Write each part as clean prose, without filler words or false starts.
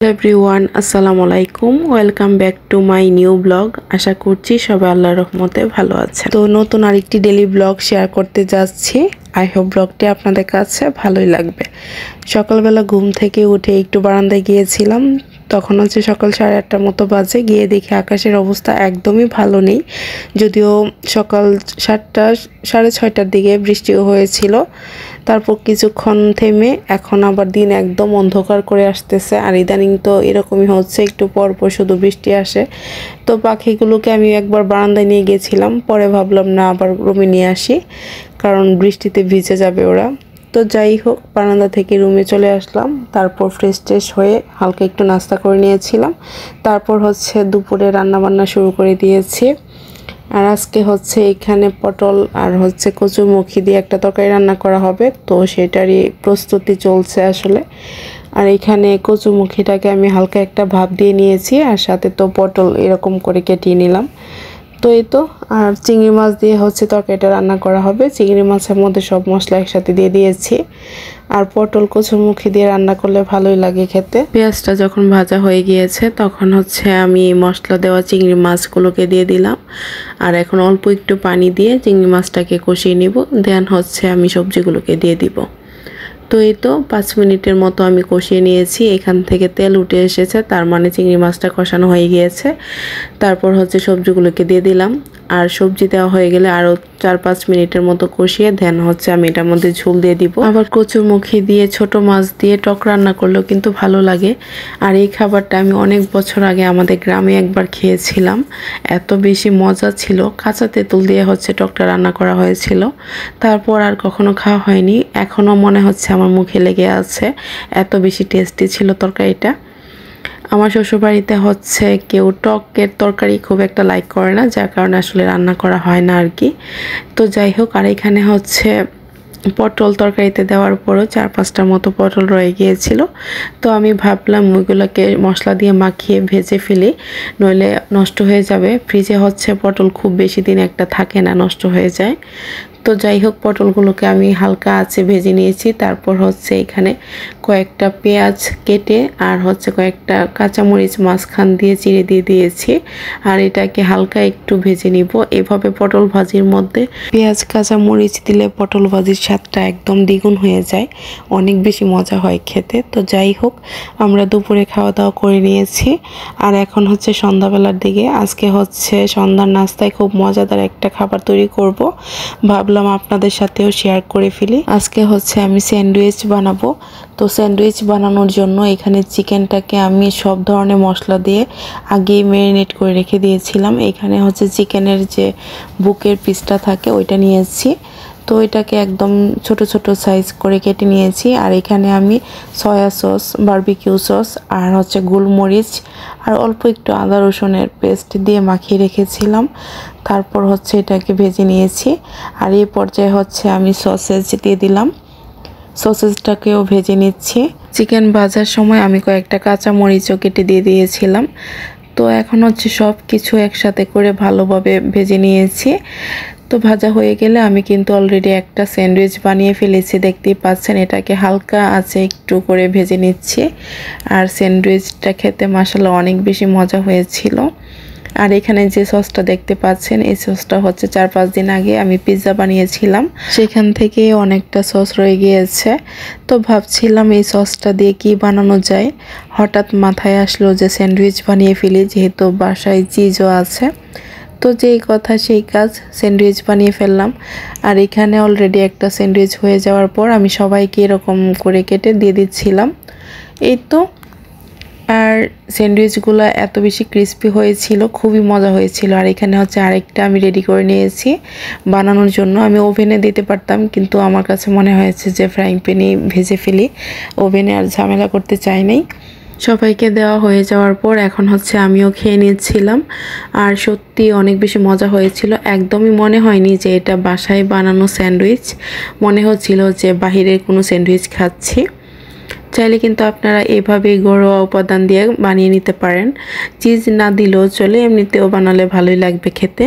Hello everyone, আসসালামু আলাইকুম। Welcome back to my new blog. আশা করছি সবাই আল্লাহর রহমতে ভালো আছে। তো নতুন আরেকটি ডেইলি ব্লগ শেয়ার করতে যাচ্ছি। আই হোপ ব্লগটি আপনাদের কাছে ভালোই লাগবে। সকালবেলা ঘুম থেকে উঠে একটু বারান্দায় গিয়েছিলাম। তখন হচ্ছে সকাল 8:30টার মতো বাজে। গিয়ে দেখি আকাশের অবস্থা একদমই ভালো নেই। যদিও সকাল 7টা 6:30টার দিকে বৃষ্টিও হয়েছিল। তারপর কিছুক্ষণ থেমে এখন আবার দিন একদম অন্ধকার করে আসতেছে। আর ইদানিং তো এরকমই হচ্ছে, একটু পর পর শুধু বৃষ্টি আসে। তো পাখিগুলোকে আমি একবার বারান্দায় নিয়ে গেছিলাম, পরে ভাবলাম না আবার রুমে নিয়ে আসি, কারণ বৃষ্টিতে ভিজে যাবে ওরা। তো যাই হোক, বারান্দা থেকে রুমে চলে আসলাম। তারপর ফ্রেশ হয়ে হালকা একটু নাস্তা করে নিয়েছিলাম। তারপর হচ্ছে দুপুরে রান্নাবান্না শুরু করে দিয়েছি। আর আজকে হচ্ছে এখানে পটল আর হচ্ছে কচুরমুখী দিয়ে একটা তরকারি রান্না করা হবে, তো সেটারই প্রস্তুতি চলছে আসলে। আর এখানে কচুরমুখীটাকে আমি হালকা একটা ভাপ দিয়ে নিয়েছি, আর সাথে তো পটল এরকম করে কেটে নিলাম। তো এই তো, আর চিংড়ি মাছ দিয়ে হচ্ছে তরকারিটা রান্না করা হবে। চিংড়ি মাছের মধ্যে সব মশলা একসাথে দিয়ে দিয়েছি। আর পটল কচুরমুখী দিয়ে রান্না করলে ভালোই লাগে খেতে। পেঁয়াজটা যখন ভাজা হয়ে গিয়েছে তখন হচ্ছে আমি মশলা দেওয়া চিংড়ি মাছগুলোকে দিয়ে দিলাম। আর এখন অল্প একটু পানি দিয়ে চিংড়ি মাছটাকে কষিয়ে নিব, দেন হচ্ছে আমি সবজিগুলোকে দিয়ে দিব। তো এই তো 5 মিনিটের মতো আমি কষিয়ে নিয়েছি। এখান থেকে তেল উঠে এসেছে, তার মানে চিংড়ি মাছটা কষানো হয়ে গিয়েছে। তারপর হচ্ছে সবজিগুলোকে দিয়ে দিলাম। আর সবজি দেওয়া হয়ে গেলে আরও 4-5 মিনিটের মতো কষিয়ে দেন হচ্ছে আমি এটার মধ্যে ঝোল দিয়ে দিব। আবার কচুরমুখী দিয়ে ছোট মাছ দিয়ে টক রান্না করলেও কিন্তু ভালো লাগে। আর এই খাবারটা আমি অনেক বছর আগে আমাদের গ্রামে একবার খেয়েছিলাম, এত বেশি মজা ছিল। কাঁচা তেঁতুল দিয়ে হচ্ছে টকটা রান্না করা হয়েছিল। তারপর আর কখনো খাওয়া হয়নি, এখনও মনে হচ্ছে আমার মুখে লেগে আছে, এত বেশি টেস্টি ছিল তরকারিটা। আমার শ্বশুরবাড়িতে হচ্ছে কেউ টকের তরকারি খুব একটা লাইক করে না, যার কারণে আসলে রান্না করা হয় না আর কি। তো যাই হোক, আর এখানে হচ্ছে পটল তরকারিতে দেওয়ার পরও 4-5টার মতো পটল রয়ে গিয়েছিল। তো আমি ভাবলাম ওইগুলোকে মশলা দিয়ে মাখিয়ে ভেজে ফেলি, নইলে নষ্ট হয়ে যাবে। ফ্রিজে হচ্ছে পটল খুব বেশি দিন একটা থাকে না, নষ্ট হয়ে যায়। তো যাই হোক, পটলগুলোকে আমি হালকা আঁচে ভেজে নিয়েছি। তারপর হচ্ছে এখানে কয়েকটা পেঁয়াজ কেটে আর হচ্ছে কয়েকটা কাঁচামরিচ মাঝখান দিয়ে চিড়ে দিয়ে দিয়েছি। আর এটাকে হালকা একটু ভেজে নিব। এভাবে পটল ভাজির মধ্যে পেঁয়াজ কাঁচামরিচ দিলে পটল ভাজির স্বাদটা একদম দ্বিগুণ হয়ে যায়, অনেক বেশি মজা হয় খেতে। তো যাই হোক, আমরা দুপুরে খাওয়া দাওয়া করে নিয়েছি। আর এখন হচ্ছে সন্ধ্যাবেলার দিকে। আজকে হচ্ছে সন্ধ্যার নাস্তায় খুব মজাদার একটা খাবার তৈরি করব, ভাবলাম আপনাদের সাথেও শেয়ার করে ফেলি। আজকে হচ্ছে আমি স্যান্ডউইচ বানাবো। তো স্যান্ডউইচ বানানোর জন্য এখানে চিকেনটাকে আমি সব ধরনের মশলা দিয়ে আগেই ম্যারিনেট করে রেখে দিয়েছিলাম। এখানে হচ্ছে চিকেনের যে বুকের পিসটা থাকে ওইটা নিয়েছি। তো এটাকে একদম ছোট ছোট সাইজ করে কেটে নিয়েছি। আর এখানে আমি সয়া সস, বারবিকিউ সস আর হচ্ছে গোলমরিচ আর অল্প একটু আদা রসুনের পেস্ট দিয়ে মাখিয়ে রেখেছিলাম। তারপর হচ্ছে এটাকে ভেজে নিয়েছি। আর এই পর্যায়ে হচ্ছে আমি সসেজ দিয়ে দিলাম, সসেজটাকেও ভেজে নিচ্ছি। চিকেন ভাজার সময় আমি কয়েকটা কাঁচা মরিচও কেটে দিয়ে দিয়েছিলাম। তো এখন হচ্ছে সব কিছু একসাথে করে ভালোভাবে ভেজে নিয়েছি। তো ভাজা হয়ে গেলে আমি কিন্তু অলরেডি একটা স্যান্ডউইচ বানিয়ে ফেলেছি, দেখতেই পাচ্ছেন। এটাকে হালকা আঁচে একটু করে ভেজে নিচ্ছি। আর স্যান্ডউইচটা খেতে মাশাআল্লাহ অনেক বেশি মজা হয়েছিল। আর এখানে যে সসটা দেখতে পাচ্ছেন, এই সসটা হচ্ছে 4-5 দিন আগে আমি পিৎজা বানিয়েছিলাম, সেখান থেকে অনেকটা সস রয়ে গিয়েছে। তো ভাবছিলাম এই সসটা দিয়ে কি বানানো যায়। হঠাৎ মাথায় আসলো যে স্যান্ডউইচ বানিয়ে ফেলি, যেহেতু বাসায় চিজও আছে। তো যেই কথা সেই কাজ, স্যান্ডউইচ বানিয়ে ফেললাম। আর এখানে অলরেডি একটা স্যান্ডউইচ হয়ে যাওয়ার পর আমি সবাইকে এরকম করে কেটে দিয়ে দিচ্ছিলাম। এই তো, আর স্যান্ডউইচগুলো এত বেশি ক্রিস্পি হয়েছিল, খুবই মজা হয়েছিল। আর এখানে হচ্ছে আরেকটা আমি রেডি করে নিয়েছি বানানোর জন্য। আমি ওভেনে দিতে পারতাম, কিন্তু আমার কাছে মনে হয়েছে যে ফ্রাইং প্যানেই ভেজে ফেলি, ওভেনে আর ঝামেলা করতে চাই নাই। সবাইকে দেওয়া হয়ে যাওয়ার পর এখন হচ্ছে আমিও খেয়ে নিচ্ছিলাম। আর সত্যি অনেক বেশি মজা হয়েছিল। একদমই মনে হয়নি যে এটা বাসায় বানানো স্যান্ডউইচ, মনে হচ্ছিল যে বাহিরের কোনো স্যান্ডউইচ খাচ্ছি। চাইলে কিন্তু আপনারা এইভাবেই ঘরোয়া উপাদান দিয়ে বানিয়ে নিতে পারেন, চিজ না দিলেও চলে, এমনিতেও বানালে ভালোই লাগবে খেতে।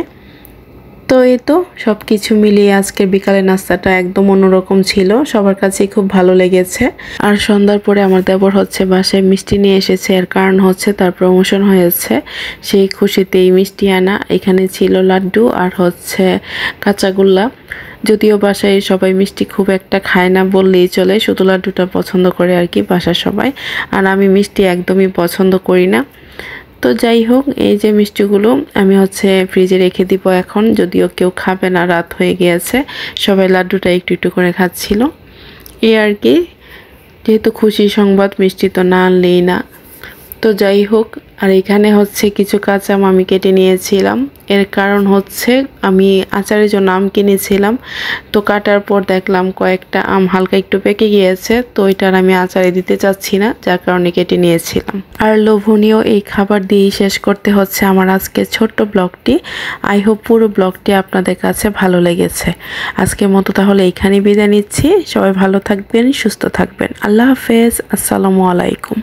তো এই তো সব কিছু মিলিয়ে আজকের বিকালের নাস্তাটা একদম অন্যরকম ছিল, সবার কাছেই খুব ভালো লেগেছে। আর সন্ধ্যার পরে আমার দেবর হচ্ছে বাসায় মিষ্টি নিয়ে এসেছে, এর কারণ হচ্ছে তার প্রমোশন হয়েছে, সেই খুশিতেই মিষ্টি আনা। এখানে ছিল লাড্ডু আর হচ্ছে কাঁচাগোল্লা। যদিও বাসায় সবাই মিষ্টি খুব একটা খায় না বললেই চলে, শুধু লাড্ডুটা পছন্দ করে আর কি বাসার সবাই। আর আমি মিষ্টি একদমই পছন্দ করি না। তো যাই হোক, এই যে মিষ্টিগুলো আমি হচ্ছে ফ্রিজে রেখে দিব এখন, যদিও কেউ খাবে না, রাত হয়ে গিয়েছে, সবাই লাড্ডুটা একটু একটু করে খাচ্ছিল এই আর কি। যেহেতু খুশি সংবাদ, মিষ্টি তো না আনলেই না। তো যাই হোক, আর এখানে হচ্ছে কিছু কাঁচা আম আমি কেটে নিয়েছিলাম, এর কারণ হচ্ছে আমি আচারের জন্য আম কিনেছিলাম, তো কাটার পর দেখলাম কয়েকটা আম হালকা একটু পেকে গিয়েছে, তো এটার আমি আচারে দিতে চাচ্ছি না, যার কারণে কেটে নিয়েছিলাম। আর লোভনীয় এই খাবার দিয়েই শেষ করতে হচ্ছে আমার আজকে ছোট্ট ব্লগটি। আই হোপ পুরো ব্লগটি আপনাদের কাছে ভালো লেগেছে। আজকের মতো তাহলে এইখানে বিদায় নিচ্ছি। সবাই ভালো থাকবেন, সুস্থ থাকবেন। আল্লাহ হাফেজ, আসসালামু আলাইকুম।